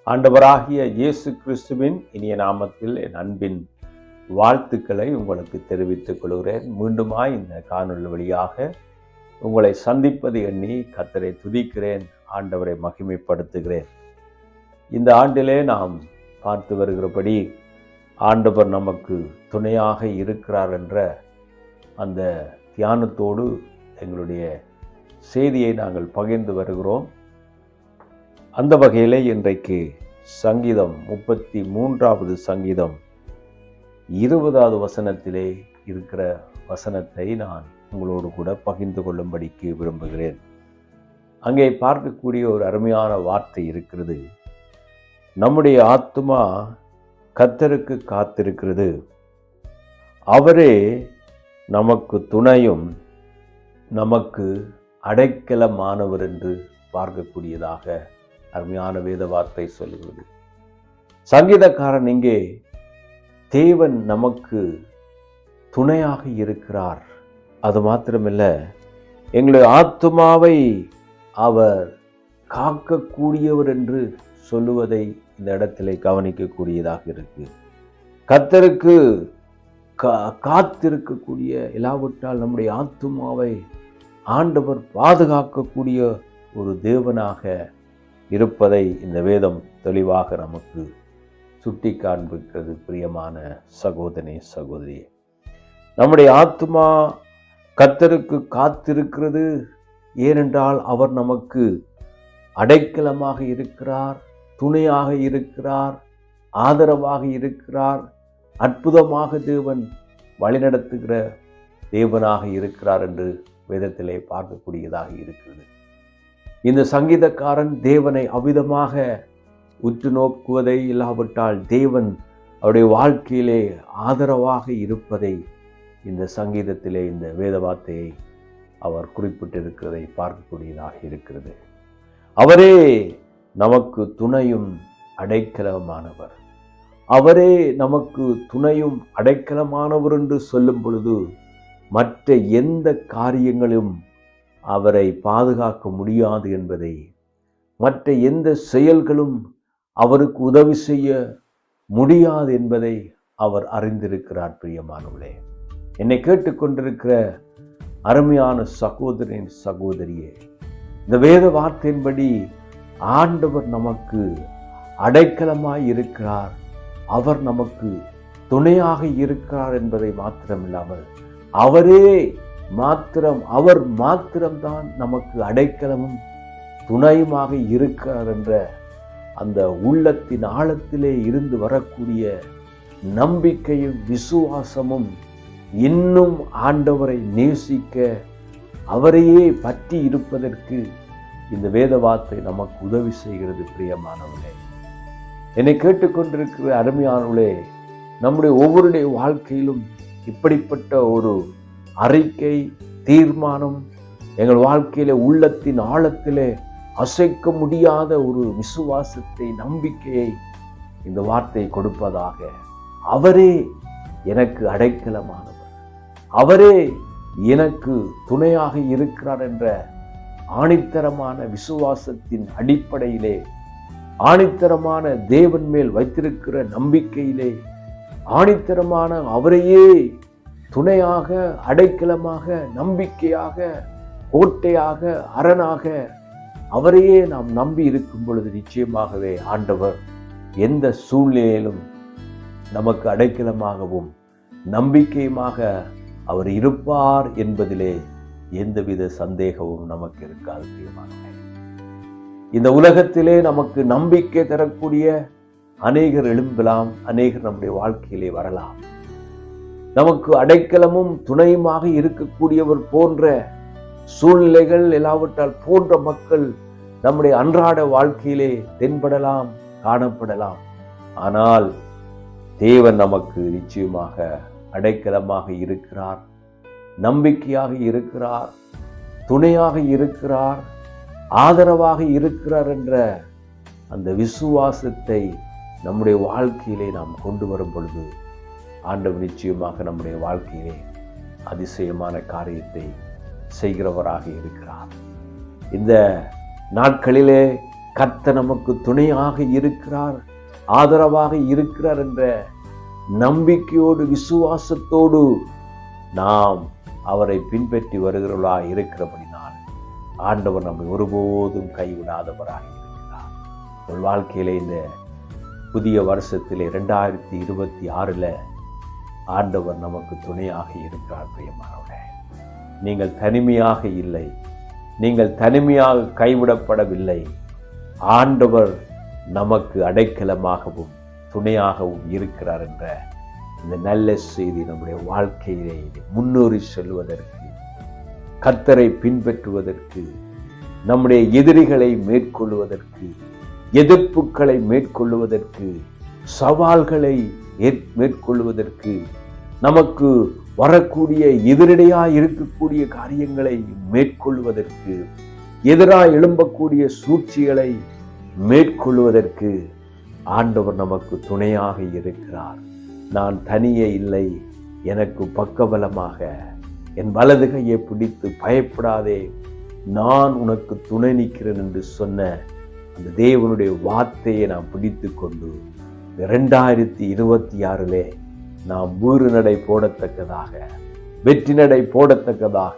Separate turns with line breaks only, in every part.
ஆண்டவராகிய இயேசு கிறிஸ்துவின் இனிய நாமத்தில் என் அன்பின் வாழ்த்துக்களை உங்களுக்கு தெரிவித்துக் கொள்கிறேன். மீண்டுமாய் இந்த காணொளி வழியாக உங்களை சந்திப்பது எண்ணி கர்த்தரை துதிக்கிறேன், ஆண்டவரை மகிமைப்படுத்துகிறேன். இந்த ஆண்டிலே நாம் பார்த்து வருகிறபடி ஆண்டவர் நமக்கு துணையாக இருக்கிறார் என்ற அந்த தியானத்தோடு எங்களுடைய செய்தியை நாங்கள் பகிர்ந்து வருகிறோம். அந்த வகையிலே இன்றைக்கு சங்கீதம் 33வது சங்கீதம் 20வது வசனத்திலே இருக்கிற வசனத்தை நான் உங்களோடு கூட பகிர்ந்து கொள்ளும்படிக்கு விரும்புகிறேன். அங்கே பார்க்கக்கூடிய ஒரு அருமையான வார்த்தை இருக்கிறது. நம்முடைய ஆத்துமா கர்த்தருக்கு காத்திருக்கிறது, அவரே நமக்கு துணையும் நமக்கு அடைக்கலமானவர் என்று பார்க்கக்கூடியதாக அருமையான வேத வார்த்தை சொல்லுகிறது. சங்கீதக்காரன் இங்கே தேவன் நமக்கு துணையாக இருக்கிறார், அது மாத்திரமல்ல எங்களுடைய ஆத்துமாவை அவர் காக்கக்கூடியவர் என்று சொல்லுவதை இந்த இடத்திலே கவனிக்கக்கூடியதாக இருக்கு. கர்த்தருக்கு காத்திருக்கக்கூடிய, இல்லாவிட்டால் நம்முடைய ஆத்துமாவை ஆண்டவர் பாதுகாக்கக்கூடிய ஒரு தேவனாக இருப்பதை இந்த வேதம் தெளிவாக நமக்கு சுட்டி காண்பிக்கிறது. பிரியமான சகோதரனே, சகோதரியே, நம்முடைய ஆத்துமா கர்த்தருக்கு காத்திருக்கிறது. ஏனென்றால் அவர் நமக்கு அடைக்கலமாக இருக்கிறார், துணையாக இருக்கிறார், ஆதரவாக இருக்கிறார், அற்புதமாக தேவன் வழிநடத்துகிற தேவனாக இருக்கிறார் என்று வேதத்திலே பார்க்கக்கூடியதாக இருக்கிறது. இந்த சங்கீதக்காரன் தேவனை அவ்விதமாக உற்று நோக்குவதை, இல்லாவிட்டால் தேவன் அவருடைய வாழ்க்கையிலே ஆதரவாக இருப்பதை இந்த சங்கீதத்திலே இந்த வேத வார்த்தையை அவர் குறிப்பிட்டிருக்கிறதை பார்க்கக்கூடியதாக இருக்கிறது. அவரே நமக்கு துணையும் அடைக்கலமானவர், அவரே நமக்கு துணையும் அடைக்கலமானவர் என்று சொல்லும் பொழுது மற்ற எந்த காரியங்களும் அவரை பாதுகாக்க முடியாது என்பதை, மற்ற எந்த செயல்களும் அவருக்கு உதவி செய்ய முடியாது என்பதை அவர் அறிந்திருக்கிறார். பிரியமானவர்களே, என்னை கேட்டுக்கொண்டிருக்கிற அருமையான சகோதரன், சகோதரியே, இந்த வேத வார்த்தையின்படி ஆண்டவர் நமக்கு அடைக்கலமாய் இருக்கிறார், அவர் நமக்கு துணையாக இருக்கிறார் என்பதை மாத்திரமில்லாமல் அவர் மாத்திரம்தான் நமக்கு அடைக்கலமும் துணையுமாக இருக்கிறார் என்ற அந்த உள்ளத்தின் ஆழத்திலே இருந்து வரக்கூடிய நம்பிக்கையும் விசுவாசமும் இன்னும் ஆண்டவரை நேசிக்க, அவரையே பற்றி இருப்பதற்கு இந்த வேத வார்த்தை நமக்கு உதவி செய்கிறது. பிரியமானவர்களே, என்னை கேட்டுக்கொண்டிருக்கிற அருமையானவர்களே, நம்முடைய ஒவ்வொருடைய வாழ்க்கையிலும் இப்படிப்பட்ட ஒரு அறிக்கை, தீர்மானம் எங்கள் வாழ்க்கையிலே உள்ளத்தின் ஆழத்திலே அசைக்க முடியாத ஒரு விசுவாசத்தை, நம்பிக்கையை இந்த வார்த்தை கொடுப்பதாக. அவரே எனக்கு அடைக்கலமானவர், அவரே எனக்கு துணையாக இருக்கிறார் என்ற ஆணித்தரமான விசுவாசத்தின் அடிப்படையிலே, ஆணித்தரமான தேவன் மேல் வைத்திருக்கிற நம்பிக்கையிலே, ஆணித்தரமான அவரையே துணையாக, அடைக்கலமாக, நம்பிக்கையாக, கோட்டையாக, அரணாக அவரையே நாம் நம்பி இருக்கும் பொழுது நிச்சயமாகவே ஆண்டவர் எந்த சூழ்நிலையிலும் நமக்கு அடைக்கலமாகவும் நம்பிக்கையுமாக அவர் இருப்பார் என்பதிலே எந்தவித சந்தேகமும் நமக்கு இருக்காது. இந்த உலகத்திலே நமக்கு நம்பிக்கை தரக்கூடிய அநேகர் எழும்பலாம், அநேகர் நம்முடைய வாழ்க்கையிலே வரலாம். நமக்கு அடைக்கலமும் துணையுமாக இருக்கக்கூடியவர் போன்ற சூழ்நிலைகள், இல்லாவிட்டால் போன்ற மக்கள் நம்முடைய அன்றாட வாழ்க்கையிலே தென்படலாம், காணப்படலாம். ஆனால் தேவன் நமக்கு நிச்சயமாக அடைக்கலமாக இருக்கிறார், நம்பிக்கையாக இருக்கிறார், துணையாக இருக்கிறார், ஆதரவாக இருக்கிறார் என்ற அந்த விசுவாசத்தை நம்முடைய வாழ்க்கையிலே நாம் கொண்டு வரும் பொழுது ஆண்டவர் நிச்சயமாக நம்முடைய வாழ்க்கையிலே அதிசயமான காரியத்தை செய்கிறவராக இருக்கிறார். இந்த நாட்களிலே கர்த்தர் நமக்கு துணையாக இருக்கிறார், ஆதரவாக இருக்கிறார் என்ற நம்பிக்கையோடு விசுவாசத்தோடு நாம் அவரை பின்பற்றி வருகிறவர்களா இருக்கிறபடினால் ஆண்டவர் நம்மை ஒருபோதும் கைவிடாதவராக இருக்கிறார். உங்கள் வாழ்க்கையிலே இந்த புதிய வருஷத்திலே 2026 ஆண்டவர் நமக்கு துணையாக இருக்கிறார். பிரியமானவர்களே, நீங்கள் தனிமையாக இல்லை, நீங்கள் தனிமையாக கைவிடப்படவில்லை. ஆண்டவர் நமக்கு அடைக்கலமாகவும் துணையாகவும் இருக்கிறார் என்ற இந்த நல்ல செய்தி நம்முடைய வாழ்க்கையிலே முன்னேறி செல்வதற்கு, கர்த்தரை பின்பற்றுவதற்கு, நம்முடைய எதிரிகளை மேற்கொள்வதற்கு, எதிர்ப்புகளை மேற்கொள்வதற்கு, சவால்களை மேற்கொள்வதற்கு, நமக்கு வரக்கூடிய எதிரடையாய் இருக்கக்கூடிய காரியங்களை மேற்கொள்வதற்கு, எதிராக எழும்பக்கூடிய சூழ்ச்சிகளை மேற்கொள்வதற்கு ஆண்டவர் நமக்கு துணையாக இருக்கிறார். நான் தனியே இல்லை, எனக்கு பக்கபலமாக என் வலது கையை பிடித்து பயப்படாதே, நான் உனக்கு துணை நிற்கிறேன் என்று சொன்ன அந்த தேவனுடைய வார்த்தையை நாம் பிடித்து கொண்டு 2026 நாம் வீறு நடை போடத்தக்கதாக, வெற்றி நடை போடத்தக்கதாக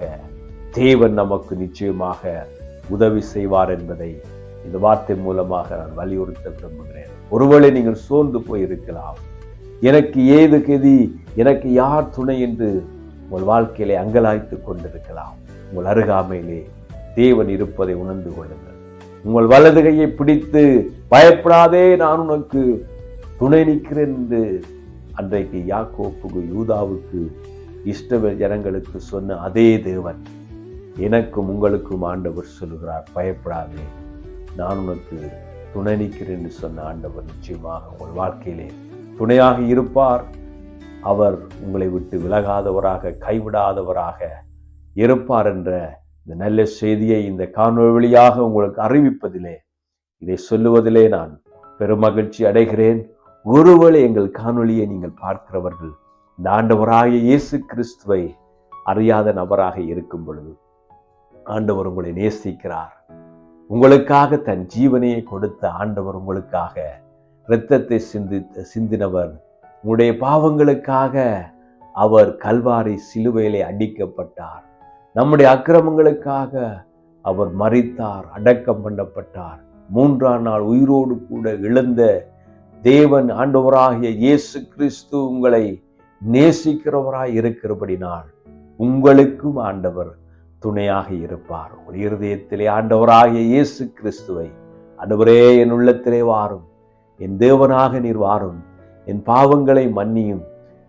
தேவன் நமக்கு நிச்சயமாக உதவி செய்வார் என்பதை இந்த வார்த்தை மூலமாக நான் வலியுறுத்த விரும்புகிறேன். ஒருவேளை நீங்கள் சோர்ந்து போயிருக்கலாம், எனக்கு ஏது கதி, எனக்கு யார் துணை என்று உங்கள் வாழ்க்கையிலே அங்கலாய்த்து கொண்டிருக்கலாம். உங்கள் அருகாமையிலே தேவன் இருப்பதை உணர்ந்து கொள்ளுங்கள். உங்கள் வலது கையை பிடித்து பயப்படாதே, நான் உனக்கு துணை நிற்கிறேன் என்று அன்றைக்கு யாக்கோப்புக்கு யூதாவுக்கு இஸ்ரவேல் ஜனங்களுக்கு சொன்ன அதே தேவன் எனக்கும் உங்களுக்கும் ஆண்டவர் சொல்லுகிறார், பயப்படாதே, நான் உனக்கு துணை நிற்கிறேன் என்று சொன்ன ஆண்டவர் நிச்சயமாக உங்கள் வாழ்க்கையிலே துணையாக இருப்பார். அவர் உங்களை விட்டு விலகாதவராக, கைவிடாதவராக இருப்பார் என்ற இந்த நல்ல செய்தியை இந்த காணொளி வழியாக உங்களுக்கு அறிவிப்பதிலே, இதை சொல்லுவதிலே நான் பெருமகிழ்ச்சி அடைகிறேன். ஒருவேளை எங்கள் காணொளியை நீங்கள் பார்க்கிறவர்கள் இந்த ஆண்டவராகிய இயேசு கிறிஸ்துவை அறியாத நபராக இருக்கும் பொழுது ஆண்டவர் உங்களை நேசிக்கிறார். உங்களுக்காக தன் ஜீவனையை கொடுத்த ஆண்டவர், உங்களுக்காக இரத்தத்தை சிந்தினவர், உங்களுடைய பாவங்களுக்காக அவர் கல்வாரி சிலுவையிலே அடிக்கப்பட்டார். நம்முடைய அக்கிரமங்களுக்காக அவர் மரித்தார், அடக்கம் பண்ணப்பட்டார். 3ஆம் நாள் உயிரோடு கூட எழுந்த தேவன் ஆண்டவராகிய இயேசு கிறிஸ்து உங்களை நேசிக்கிறவராய் இருக்கிறபடினால் உங்களுக்கும் ஆண்டவர் துணையாக இருப்பார். உங்கள் இருதயத்திலே ஆண்டவராகிய இயேசு கிறிஸ்துவை, ஆண்டவரே என் உள்ளத்திலே வாரும், என் தேவனாக நீர் வாரும், என் பாவங்களை மன்னியும்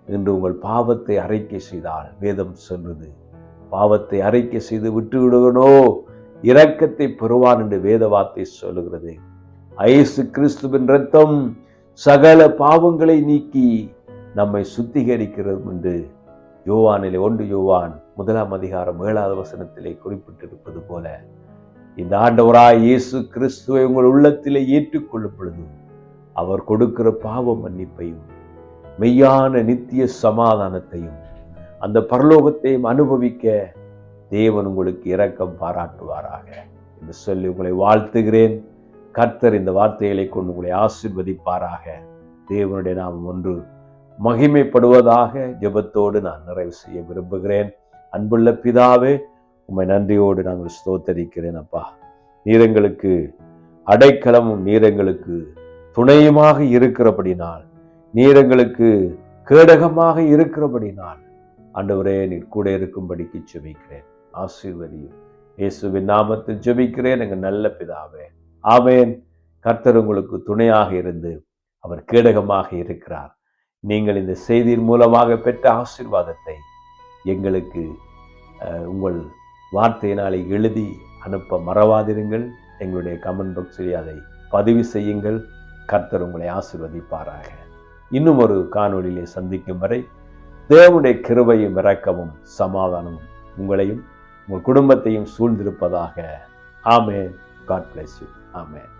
என்று உங்கள் பாவத்தை அறிக்கை செய்தால் வேதம் சொல்லுது, பாவத்தை அறிக்கை செய்து விட்டு விடுவனோ இரக்கத்தை பெறுவான் என்று வேத வார்த்தை சொல்லுகிறது. இயேசு கிறிஸ்துவின் இரத்தம் சகல பாவங்களை நீக்கி நம்மை சுத்திகரிக்கிறது என்று யோவானிலே 1 யோவான் 1:7 குறிப்பிட்டிருப்பது போல, இந்த ஆண்டவராய் இயேசு கிறிஸ்துவை உங்கள் உள்ளத்திலே ஏற்றுக்கொள்ளும் பொழுது அவர் கொடுக்கிற பாவ மன்னிப்பையும் மெய்யான நித்திய சமாதானத்தையும் அந்த பரலோகத்தையும் அனுபவிக்க தேவன் உங்களுக்கு இரக்கம் பாராட்டுவாராக என்று சொல்லி உங்களை வாழ்த்துகிறேன். கர்த்தர் இந்த வார்த்தைகளை கொண்டு உங்களை ஆசீர்வதிப்பாராக. தேவனுடைய நாமம் ஒன்று மகிமைப்படுவதாக ஜெபத்தோடு நான் நிறைவு செய்ய விரும்புகிறேன். அன்புள்ள பிதாவே, உம்மை நன்றியோடு நாங்கள் ஸ்தோத்தரிக்கிறேன். அப்பா, நீரங்களுக்கு அடைக்கலமும் நீரங்களுக்கு துணையுமாக இருக்கிறபடினால், நீரங்களுக்கு கேடகமாக இருக்கிறபடினால் ஆண்டவரே நீர் கூட இருக்கும்படிக்கு ஜெபிக்கிறேன். ஆசீர்வதியும் இயேசுவின் நாமத்தில் ஜெபிக்கிறேன் எங்கள் நல்ல பிதாவே, ஆமென். கர்த்தர் உங்களுக்கு துணையாக இருந்து அவர் கேடகமாக இருக்கிறார். நீங்கள் இந்த செய்தியின் மூலமாக பெற்ற ஆசீர்வாதத்தை எங்களுக்கு உங்கள் வார்த்தையினாலே எழுதி அனுப்ப மறவாதிருங்கள். எங்களுடைய கமெண்ட் பாக்ஸில் அதை பதிவு செய்யுங்கள். கர்த்தர் உங்களை ஆசீர்வதிப்பாராக. இன்னும் ஒரு காணொளியிலே சந்திக்கும் வரை தேவனுடைய கிருபையும் இரக்கமும் சமாதானமும் உங்களையும் உங்கள் குடும்பத்தையும் சூழ்ந்திருப்பதாக. ஆமென். God bless you. ஆமென்.